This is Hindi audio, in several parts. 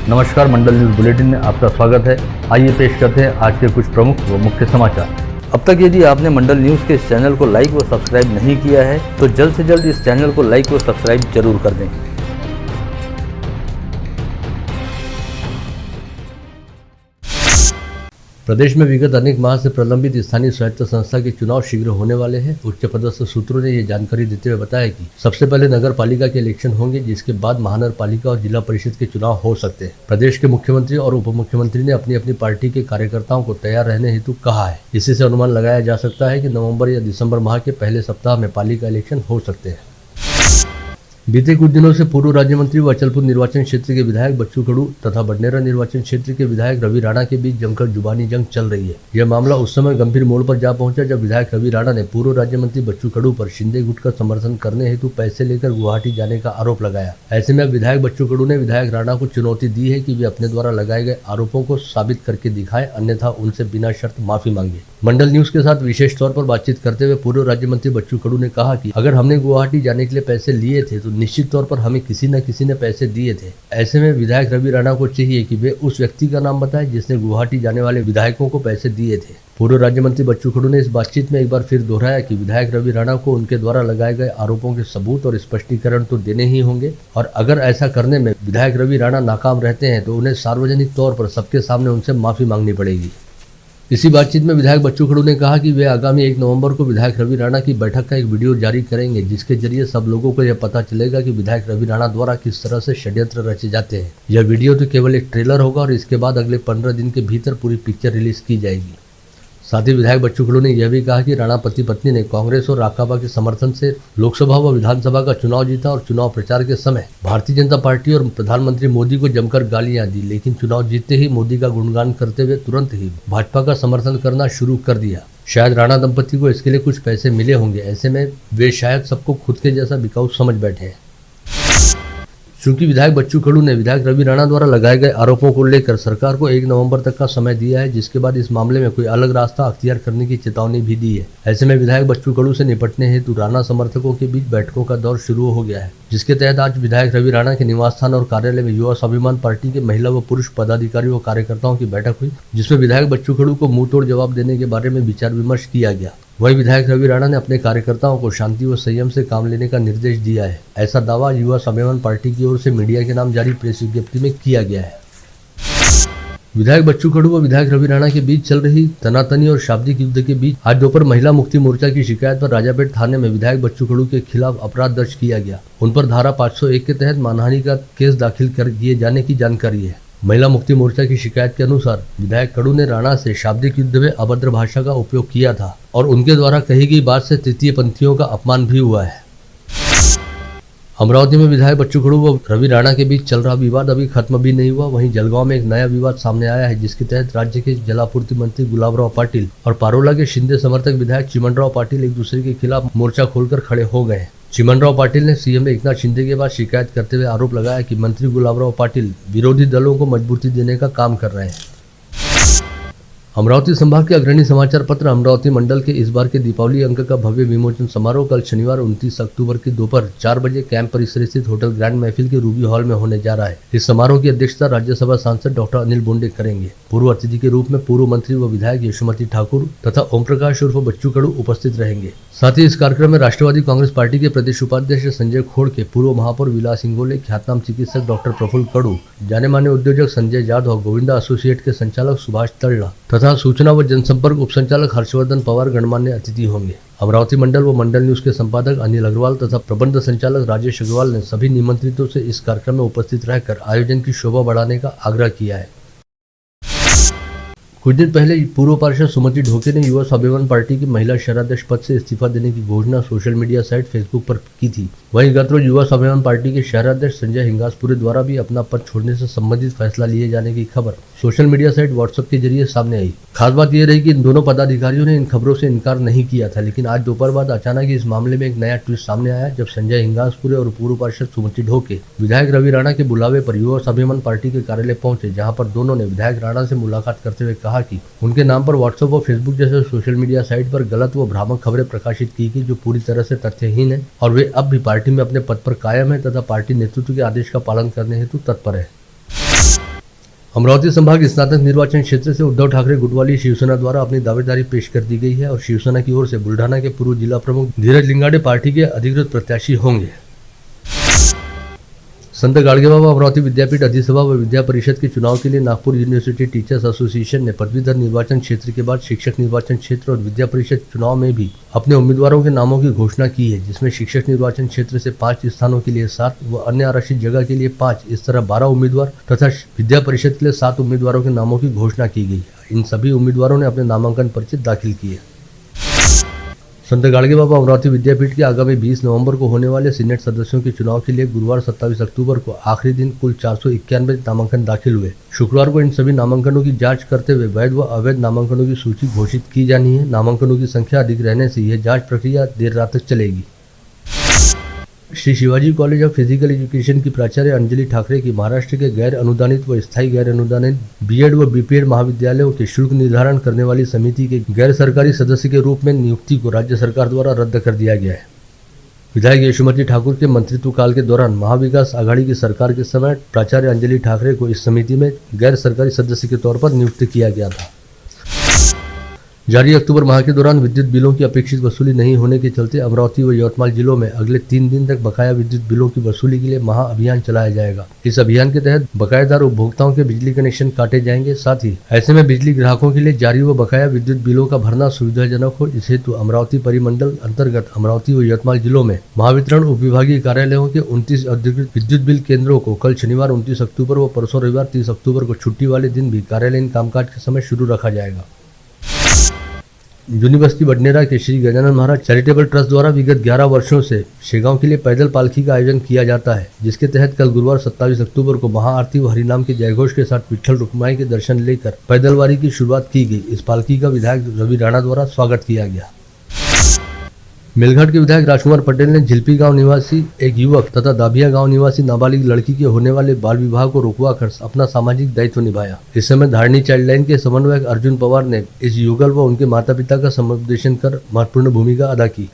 नमस्कार, मंडल न्यूज बुलेटिन में आपका स्वागत है। आइए पेश करते हैं आज के कुछ प्रमुख व मुख्य समाचार। अब तक यदि आपने मंडल न्यूज के इस चैनल को लाइक व सब्सक्राइब नहीं किया है तो जल्द से जल्द इस चैनल को लाइक व सब्सक्राइब जरूर कर दें। प्रदेश में विगत अनेक माह से प्रलंबित स्थानीय स्वायत्त संस्था के चुनाव शीघ्र होने वाले हैं। उच्च पदस्थ सूत्रों ने ये जानकारी देते हुए बताया कि सबसे पहले नगर पालिका के इलेक्शन होंगे, जिसके बाद महानगर पालिका और जिला परिषद के चुनाव हो सकते हैं। प्रदेश के मुख्यमंत्री और उप मुख्यमंत्री ने अपनी अपनी पार्टी के कार्यकर्ताओं को तैयार रहने हेतु कहा है। इसी से अनुमान लगाया जा सकता है कि नवंबर या दिसंबर माह के पहले सप्ताह में पालिका इलेक्शन हो सकते हैं। बीते कुछ दिनों से पूर्व राज्य मंत्री व अचलपुर निर्वाचन क्षेत्र के विधायक बच्चू कडू तथा बडनेरा निर्वाचन क्षेत्र के विधायक रवि राणा के बीच जमकर जुबानी जंग चल रही है। यह मामला उस समय गंभीर मोड़ पर जा पहुंचा जब विधायक रवि राणा ने पूर्व राज्य मंत्री बच्चू कडू पर शिंदे गुट का समर्थन करने हेतु पैसे लेकर गुवाहाटी जाने का आरोप लगाया। ऐसे में अब विधायक बच्चू कडू ने विधायक राणा को चुनौती दी है कि वे अपने द्वारा लगाए गए आरोपों को साबित करके दिखाएं, अन्यथा उनसे बिना शर्त माफी मांगे। मंडल न्यूज के साथ विशेष तौर पर बातचीत करते हुए पूर्व राज्य मंत्री बच्चू कडू ने कहा कि अगर हमने गुवाहाटी जाने के लिए पैसे लिए थे तो निश्चित तौर पर हमें किसी न किसी ने पैसे दिए थे। ऐसे में विधायक रवि राणा को चाहिए कि वे उस व्यक्ति का नाम बताएं जिसने गुवाहाटी जाने वाले विधायकों को पैसे दिए थे। पूर्व राज्य मंत्री बच्चू कडू ने इस बातचीत में एक बार फिर दोहराया कि विधायक रवि राणा को उनके द्वारा लगाए गए आरोपों के सबूत और स्पष्टीकरण तो देने ही होंगे, और अगर ऐसा करने में विधायक रवि राणा नाकाम रहते हैं तो उन्हें सार्वजनिक तौर पर सबके सामने उनसे माफी मांगनी पड़ेगी। इसी बातचीत में विधायक बच्चू कडू ने कहा कि वे आगामी 1 नवंबर को विधायक रवि राणा की बैठक का एक वीडियो जारी करेंगे, जिसके जरिए सब लोगों को यह पता चलेगा कि विधायक रवि राणा द्वारा किस तरह से षड्यंत्र रचे जाते हैं। यह वीडियो तो केवल एक ट्रेलर होगा और इसके बाद अगले 15 दिन के भीतर पूरी पिक्चर रिलीज की जाएगी। साथ ही विधायक बच्चू कडू ने यह भी कहा कि राणा पति पत्नी ने कांग्रेस और राकापा के समर्थन से लोकसभा व विधानसभा का चुनाव जीता और चुनाव प्रचार के समय भारतीय जनता पार्टी और प्रधानमंत्री मोदी को जमकर गालियां दी, लेकिन चुनाव जीतते ही मोदी का गुणगान करते हुए तुरंत ही भाजपा का समर्थन करना शुरू कर दिया। शायद राणा दंपति को इसके लिए कुछ पैसे मिले होंगे। ऐसे में वे शायद सबको खुद के जैसा बिकाऊ समझ बैठे हैं। चूंकि विधायक बच्चू कडू ने विधायक रवि राणा द्वारा लगाए गए आरोपों को लेकर सरकार को 1 नवंबर तक का समय दिया है, जिसके बाद इस मामले में कोई अलग रास्ता अख्तियार करने की चेतावनी भी दी है। ऐसे में विधायक बच्चू कडू से निपटने हेतु राणा समर्थकों के बीच बैठकों का दौर शुरू हो गया है, जिसके तहत आज विधायक रवि राणा के निवास स्थान और कार्यालय में युवा स्वाभिमान पार्टी के महिला व पुरुष पदाधिकारियों व कार्यकर्ताओं की बैठक हुई, जिसमें विधायक बच्चू कडू को मुंह तोड़ जवाब देने के बारे में विचार विमर्श किया गया। वहीं विधायक रवि राणा ने अपने कार्यकर्ताओं को शांति व संयम से काम लेने का निर्देश दिया है। ऐसा दावा युवा स्वाभिमान पार्टी की ओर से मीडिया के नाम जारी प्रेस विज्ञप्ति में किया गया है। विधायक बच्चू कडू व विधायक रवि राणा के बीच चल रही तनातनी और शाब्दिक युद्ध के बीच आज दोपहर महिला मुक्ति मोर्चा की शिकायत पर राजापेट थाने में विधायक बच्चू कडू के खिलाफ अपराध दर्ज किया गया। उन पर धारा 501 के तहत मानहानि का केस दाखिल कर दिए जाने की जानकारी है। महिला मुक्ति मोर्चा की शिकायत के अनुसार विधायक कडू ने राणा से शाब्दिक युद्ध में अभद्र भाषा का उपयोग किया था और उनके द्वारा कही गई बात से तृतीय पंथियों का अपमान भी हुआ है। अमरावती में विधायक बच्चू कडू व रवि राणा के बीच चल रहा विवाद अभी खत्म भी नहीं हुआ। वहीं जलगांव में एक नया विवाद सामने आया है, जिसके तहत राज्य के जलापूर्ति मंत्री गुलाबराव पाटिल और पारोला के शिंदे समर्थक विधायक चिमनराव पाटिल एक दूसरे के खिलाफ मोर्चा खोलकर खड़े हो गए। चिमनराव पाटिल ने सीएम एकनाथ शिंदे के बाद शिकायत करते हुए आरोप लगाया कि मंत्री गुलाबराव पाटिल विरोधी दलों को मजबूती देने का काम कर रहे हैं। अमरावती संभाग के अग्रणी समाचार पत्र अमरावती मंडल के इस बार के दीपावली अंक का भव्य विमोचन समारोह कल शनिवार 29 अक्टूबर की दोपहर 4 बजे कैंप परिसर स्थित होटल ग्रैंड महफिल के रूबी हॉल में होने जा रहा है। इस समारोह की अध्यक्षता राज्यसभा सांसद डॉक्टर अनिल बोंडे करेंगे। पूर्व अतिथि के रूप में पूर्व मंत्री व विधायक यशोमती ठाकुर तथा ओम प्रकाश उर्फ बच्चू कडू उपस्थित रहेंगे। साथ ही इस कार्यक्रम में राष्ट्रवादी कांग्रेस पार्टी के प्रदेश उपाध्यक्ष संजय खोड़के, पूर्व महापौर विलास इंगोले, ख्यातनाम चिकित्सक डॉक्टर प्रफुल्ल कडू, जाने माने उद्योजक संजय जाधव, गोविंदा एसोसिएट के संचालक सुभाष तल्ला तथा सूचना व जनसंपर्क उप संचालक हर्षवर्धन पवार गणमान्य अतिथि होंगे। अमरावती मंडल व मंडल न्यूज के संपादक अनिल अग्रवाल तथा प्रबंध संचालक राजेश अग्रवाल ने सभी निमंत्रितों से इस कार्यक्रम में उपस्थित रहकर आयोजन की शोभा बढ़ाने का आग्रह किया है। कुछ दिन पहले पूर्व पार्षद सुमति ढोके ने युवा स्वाभिमान पार्टी की महिला शहराध्यक्ष पद से इस्तीफा देने की घोषणा सोशल मीडिया साइट फेसबुक पर की थी। वहीं गत रोज युवा स्वाभिमान पार्टी के शहराध्यक्ष संजय हिंगासपुरे द्वारा भी अपना पद छोड़ने से संबंधित फैसला लिए जाने की खबर सोशल मीडिया साइट व्हाट्सएप के जरिए सामने आई। खास बात यह रही कि इन दोनों पदाधिकारियों ने इन खबरों से इनकार नहीं किया था, लेकिन आज दोपहर बाद अचानक इस मामले में एक नया ट्विस्ट सामने आया जब संजय हिंगासपुरे और पूर्व पार्षद सुमति ढोके विधायक रवि राणा के बुलावे पर युवा स्वाभिमान पार्टी के कार्यालय पहुंचे, जहां पर दोनों ने विधायक राणा से मुलाकात करते हुए कहा कि उनके नाम पर व्हाट्सएप और फेसबुक जैसे सोशल मीडिया साइट पर गलत व भ्रामक खबरें प्रकाशित की गई जो पूरी तरह से तथ्यहीन है और वे अब भी पार्टी में अपने पद पर कायम है तथा पार्टी नेतृत्व के आदेश का पालन करने हेतु तत्पर है। अमरावती संभाग स्नातक निर्वाचन क्षेत्र से उद्धव ठाकरे गुटवाली शिवसेना द्वारा अपनी दावेदारी पेश कर दी गई है और शिवसेना की ओर से बुल्ढाना के पूर्व जिला प्रमुख धीरज लिंगाड़े पार्टी के अधिकृत प्रत्याशी होंगे। संत गाडगेबाबा अमरावती विद्यापीठ अधिसभा व विद्या परिषद के चुनाव के लिए नागपुर यूनिवर्सिटी टीचर्स एसोसिएशन ने पदवीधर निर्वाचन क्षेत्र के बाद शिक्षक निर्वाचन क्षेत्र और विद्या परिषद चुनाव में भी अपने उम्मीदवारों के नामों की घोषणा की है, जिसमें शिक्षक निर्वाचन क्षेत्र से 5 स्थानों के लिए 7 व अन्य आरक्षित जगह के लिए 5, इस तरह 12 उम्मीदवार तथा विद्या परिषद के लिए 7 उम्मीदवारों के नामों की घोषणा की गई। इन सभी उम्मीदवारों ने अपने नामांकन पर्चे दाखिल किए। संत गाडगेबाबा अमरावती विद्यापीठ के आगामी 20 नवंबर को होने वाले सीनेट सदस्यों के चुनाव के लिए गुरुवार 27 अक्टूबर को आखिरी दिन कुल 491 नामांकन दाखिल हुए। शुक्रवार को इन सभी नामांकनों की जांच करते हुए वैध व अवैध नामांकनों की सूची घोषित की जानी है। नामांकनों की संख्या अधिक रहने से यह जांच प्रक्रिया देर रात तक चलेगी। Shri Shivaji college of physical education की प्राचार्य अंजलि ठाकरे की महाराष्ट्र के गैर अनुदानित व स्थायी गैर अनुदानित बीएड व बीपीएड महाविद्यालयों के शुल्क निर्धारण करने वाली समिति के गैर सरकारी सदस्य के रूप में नियुक्ति को राज्य सरकार द्वारा रद्द कर दिया गया है। विधायक यशोमती ठाकुर के मंत्रित्व काल के दौरान महाविकास आघाड़ी की सरकार के समय प्राचार्य अंजलि ठाकरे को इस समिति में गैर सरकारी सदस्य के तौर पर नियुक्त किया गया था। जारी अक्टूबर माह के दौरान विद्युत बिलों की अपेक्षित वसूली नहीं होने के चलते अमरावती व यवतमाल जिलों में अगले 3 दिन तक बकाया विद्युत बिलों की वसूली के लिए महा अभियान चलाया जाएगा। इस अभियान के तहत बकायेदार उपभोक्ताओं के बिजली कनेक्शन काटे जाएंगे। साथ ही ऐसे में बिजली ग्राहकों के लिए जारी व बकाया विद्युत बिलों का भरना सुविधाजनक हो, इस हेतु अमरावती परिमंडल अंतर्गत अमरावती व यवतमाल जिलों में महावितरण उपविभागीय कार्यालयों के 29 अधिकृत विद्युत बिल केंद्रों को कल शनिवार 29 अक्टूबर व परसों रविवार 30 अक्टूबर को छुट्टी वाले दिन भी कार्यालयीन कामकाज के समय शुरू रखा जाएगा। यूनिवर्सिटी बडनेरा के श्री गजानन महाराज चैरिटेबल ट्रस्ट द्वारा विगत 11 वर्षों से शेगांव के लिए पैदल पालकी का आयोजन किया जाता है, जिसके तहत कल गुरुवार 27 अक्टूबर को महाआरती व हरिनाम के जयघोष के साथ विठ्ठल रुक्माई के दर्शन लेकर पैदलवारी की शुरुआत की गई। इस पालकी का विधायक रवि राणा द्वारा स्वागत किया गया। मेलघाट के विधायक राजकुमार पटेल ने झिलपी गांव निवासी एक युवक तथा दाभिया गांव निवासी नाबालिग लड़की के होने वाले बाल विवाह को रुकवाकर अपना सामाजिक दायित्व निभाया। इस समय धारणी चाइल्डलाइन के समन्वयक अर्जुन पवार ने इस युगल व उनके माता पिता का समुपदेशन कर महत्वपूर्ण भूमिका अदा की।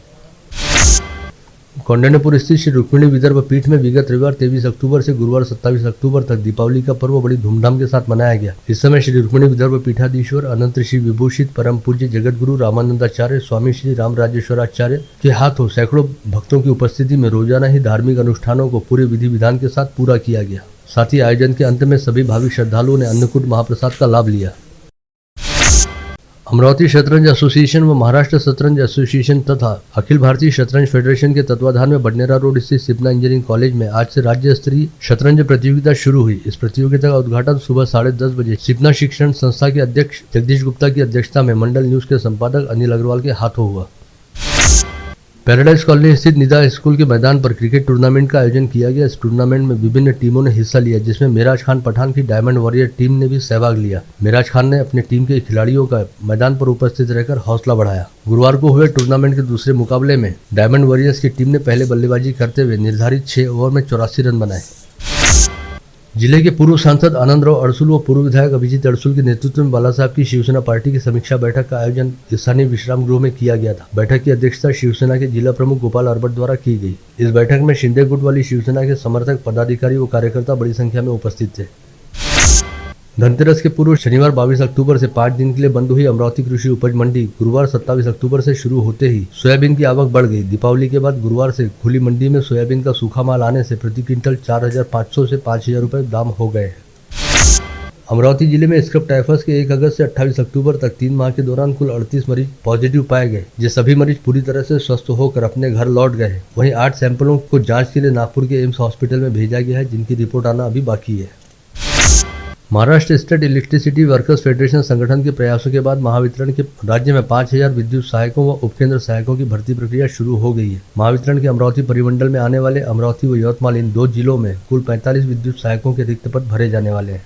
कौंडिन्यपुर स्थित श्री रुक्मिणी विदर्भ पीठ में विगत रविवार 23 अक्टूबर से गुरुवार 27 अक्टूबर तक दीपावली का पर्व बड़ी धूमधाम के साथ मनाया गया। इस समय श्री रुक्मिणी विदर्भ पीठाधीश्वर अनंत श्री विभूषित परम पूज्य जगतगुरु रामानंदाचार्य स्वामी श्री राम राजेश्वराचार्य के हाथों सैकड़ों भक्तों की उपस्थिति में रोजाना ही धार्मिक अनुष्ठानों को पूरे विधि विधान के साथ पूरा किया गया। साथ ही आयोजन के अंत में सभी भाविक श्रद्धालुओं ने अन्नकूट महाप्रसाद का लाभ लिया। अमरावती शतरंज एसोसिएशन व महाराष्ट्र शतरंज एसोसिएशन तथा अखिल भारतीय शतरंज फेडरेशन के तत्वाधान में बडनेरा रोड स्थित सिपना इंजीनियरिंग कॉलेज में आज से राज्य स्तरीय शतरंज प्रतियोगिता शुरू हुई। इस प्रतियोगिता का उद्घाटन सुबह 10:30 बजे सिपना शिक्षण संस्था के अध्यक्ष जगदीश गुप्ता की अध्यक्षता में मंडल न्यूज के संपादक अनिल अग्रवाल के हाथों हुआ। पैराडाइज कॉलोनी स्थित निदा स्कूल के मैदान पर क्रिकेट टूर्नामेंट का आयोजन किया गया। इस टूर्नामेंट में विभिन्न टीमों ने हिस्सा लिया, जिसमें मेराज खान पठान की डायमंड वॉरियर टीम ने भी सहभाग लिया। मेराज खान ने अपनी टीम के खिलाड़ियों का मैदान पर उपस्थित रहकर हौसला बढ़ाया। गुरुवार को हुए टूर्नामेंट के दूसरे मुकाबले में डायमंड वॉरियर्स की टीम ने पहले बल्लेबाजी करते हुए निर्धारित 6 ओवर में 84 रन बनाए। जिले के पूर्व सांसद आनंदराव अड़सुल व पूर्व विधायक अभिजीत अड़सुल के नेतृत्व में बाला साहब की शिवसेना पार्टी की समीक्षा बैठक का आयोजन स्थानीय विश्राम गृह में किया गया था। बैठक की अध्यक्षता शिवसेना के जिला प्रमुख गोपाल अरबट द्वारा की गई। इस बैठक में शिंदे गुट वाली शिवसेना के समर्थक, पदाधिकारी व कार्यकर्ता बड़ी संख्या में उपस्थित थे। धनतेरस के पूर्व शनिवार 22 अक्टूबर से 5 दिन के लिए बंद हुई अमरावती कृषि उपज मंडी गुरुवार 27 अक्टूबर से शुरू होते ही सोयाबीन की आवक बढ़ गई। दीपावली के बाद गुरुवार से खुली मंडी में सोयाबीन का सूखा माल आने से प्रति क्विंटल 4,500 से 5,000 रुपए दाम हो गए। अमरावती जिले में स्क्रब टाइफस के 1 अगस्त से 28 अक्टूबर तक 3 माह के दौरान कुल 38 मरीज पॉजिटिव पाए गए, जो सभी मरीज पूरी तरह से स्वस्थ होकर अपने घर लौट गए। वहीं 8 सैंपलों को जाँच के लिए नागपुर के एम्स हॉस्पिटल में भेजा गया है, जिनकी रिपोर्ट आना अभी बाकी है। Maharashtra state electricity workers federation संगठन के प्रयासों के बाद महावितरण के राज्य में 5,000 विद्युत सहायकों व उपकेंद्र सहायकों की भर्ती प्रक्रिया शुरू हो गई है। महावितरण के अमरावती परिमंडल में आने वाले अमरावती व यवतमाल इन 2 जिलों में कुल 45 विद्युत सहायकों के रिक्त पद भरे जाने वाले हैं।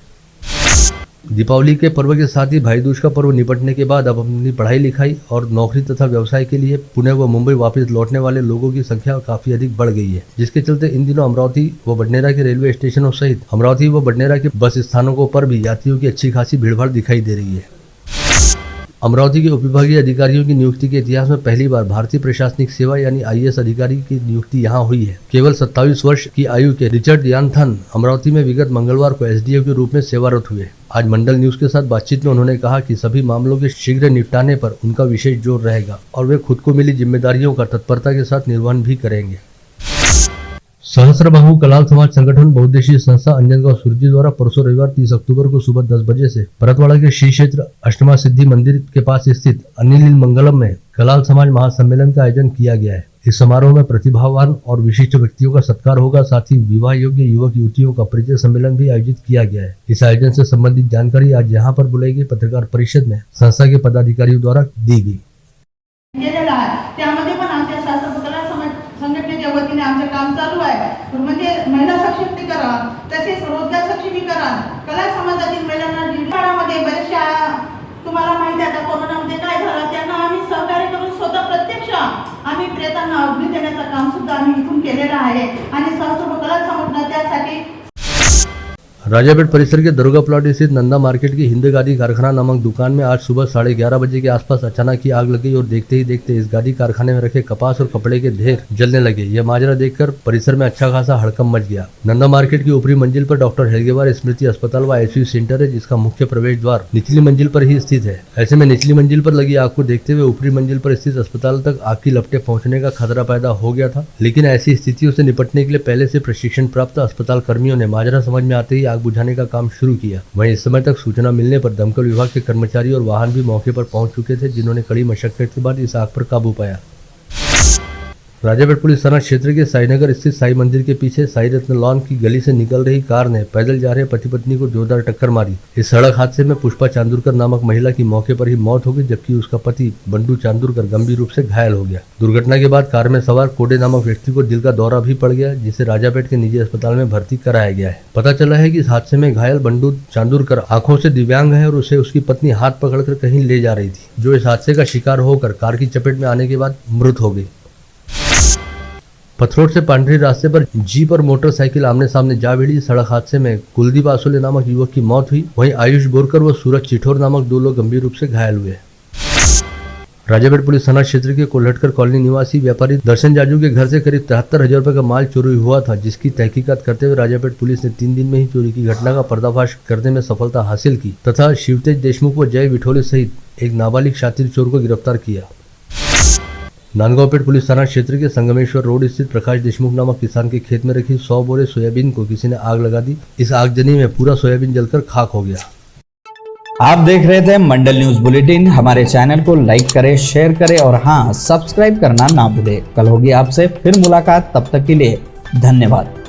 दीपावली के पर्व के साथ ही भाई दूज का पर्व निपटने के बाद अब अपनी पढ़ाई लिखाई और नौकरी तथा व्यवसाय के लिए पुणे व मुंबई वापस लौटने वाले लोगों की संख्या काफी अधिक बढ़ गई है, जिसके चलते इन दिनों अमरावती व बडनेरा के रेलवे स्टेशनों सहित अमरावती व बडनेरा के बस स्थानकों पर भी यात्रियों की अच्छी खासी भीड़भाड़ दिखाई दे रही है। अमरावती के उपविभागीय अधिकारियों की नियुक्ति के इतिहास में पहली बार भारतीय प्रशासनिक सेवा यानी IAS अधिकारी की नियुक्ति यहां हुई है। केवल 27 वर्ष की आयु के रिचर्ड यानथन अमरावती में विगत मंगलवार को SDO के रूप में सेवारत हुए। आज मंडल न्यूज के साथ बातचीत में उन्होंने कहा कि सभी मामलों के शीघ्र निपटाने पर उनका विशेष जोर रहेगा और वे खुद को मिली जिम्मेदारियों का तत्परता के साथ निर्वहन भी करेंगे। सहस्त्रबाहु कलाल समाज संगठन बहुउद्देशीय संस्था अंजनगांव सुरजी द्वारा परसों रविवार 30 अक्टूबर को सुबह 10 बजे से परतवाड़ा के श्री क्षेत्र अष्टमा सिद्धि मंदिर के पास स्थित अनिल मंगलम में कलाल समाज महासम्मेलन का आयोजन किया गया है। इस समारोह में प्रतिभावान और विशिष्ट व्यक्तियों का सत्कार होगा, साथ ही विवाह योग्य युवक युवतियों का परिचय सम्मेलन भी आयोजित किया गया है। इस आयोजन से संबंधित जानकारी आज यहाँ पर बुलाई गई पत्रकार परिषद में संस्था के पदाधिकारियों द्वारा दी गई। संघटनेच्या वतीने आमचं काम चालू आहे, म्हणजे महिला सशक्तीकरण तसेच रोजगार सक्षमीकरण कला समाजातील महिलांना शाळामध्ये बरेचशा तुम्हाला माहिती आहे आता कोरोनामध्ये काय झालं त्यांना आम्ही सहकार्य करून स्वतः प्रत्यक्ष आम्ही प्रेतांना अग्नी देण्याचं काम सुद्धा आम्ही इथून केलेलं आहे आणि सहस्त्र कला संघटना त्यासाठी राजापेट परिसर के दरोगा प्लॉट स्थित नंदा मार्केट की हिंद गादी कारखाना नामक दुकान में आज सुबह 11:30 बजे के आसपास अचानक ही आग लगी और देखते ही देखते इस गादी कारखाने में रखे कपास और कपड़े के ढेर जलने लगे। यह माजरा देखकर परिसर में अच्छा खासा हड़कंप मच गया। नंदा मार्केट की ऊपरी मंजिल पर डॉक्टर हेडगेवार स्मृति अस्पताल व ICU सेंटर है, जिसका मुख्य प्रवेश द्वार निचली मंजिल पर ही स्थित है। ऐसे में निचली मंजिल पर लगी आग को देखते हुए ऊपरी मंजिल पर स्थित अस्पताल तक आग की लपटें पहुंचने का खतरा पैदा हो गया था, लेकिन ऐसी स्थितियों से निपटने के लिए पहले से प्रशिक्षण प्राप्त अस्पताल कर्मियों ने माजरा समझ में आते ही आग बुझाने का काम शुरू किया। वहीं इस समय तक सूचना मिलने पर दमकल विभाग के कर्मचारी और वाहन भी मौके पर पहुंच चुके थे, जिन्होंने कड़ी मशक्कत के बाद इस आग पर काबू पाया। राजापेट पुलिस थाना क्षेत्र के साईनगर स्थित साई मंदिर के पीछे साई रत्न लॉन की गली से निकल रही कार ने पैदल जा रहे पति पत्नी को जोरदार टक्कर मारी। इस सड़क हादसे में पुष्पा चांदुरकर नामक महिला की मौके पर ही मौत हो गई, जबकि उसका पति बंडू चांदुरकर गंभीर रूप से घायल हो गया। दुर्घटना के बाद कार में सवार कोडे नामक व्यक्ति को दिल का दौरा भी पड़ गया, जिसे राजापेट के निजी अस्पताल में भर्ती कराया गया है। पता चला है कि इस हादसे में घायल बंडू चांदुरकर आंखों से दिव्यांग है और उसे उसकी पत्नी हाथ पकड़कर कहीं ले जा रही थी, जो इस हादसे का शिकार होकर कार की चपेट में आने के बाद मृत हो गई। पथरोट से पांडरी रास्ते पर जीप और मोटरसाइकिल आमने सामने जा भिड़ी। सड़क हादसे में कुलदीप आसोले नामक युवक की मौत हुई, वहीं आयुष बोरकर व सूरज चिठोर नामक 2 लोग गंभीर रूप से घायल हुए। राजापेट पुलिस थाना क्षेत्र के कोल्हटकर कॉलोनी निवासी व्यापारी दर्शन जाजू के घर से करीब 73,000 रुपए का माल चोरी हुआ था, जिसकी तहकीकात करते हुए राजापेट पुलिस ने 3 दिन में ही चोरी की घटना का पर्दाफाश करने में सफलता हासिल की तथा शिवतेज देशमुख व जय विठोले सहित एक नाबालिग शातिर चोर को गिरफ्तार किया। नांदगांवपेट पुलिस थाना क्षेत्र के संगमेश्वर रोड स्थित प्रकाश देशमुख नामक किसान के खेत में रखी 100 बोरे सोयाबीन को किसी ने आग लगा दी। इस आगजनी में पूरा सोयाबीन जलकर खाक हो गया। आप देख रहे थे मंडल न्यूज बुलेटिन। हमारे चैनल को लाइक करें, शेयर करें और हाँ, सब्सक्राइब करना ना भूलें। कल होगी आपसे फिर मुलाकात, तब तक के लिए धन्यवाद।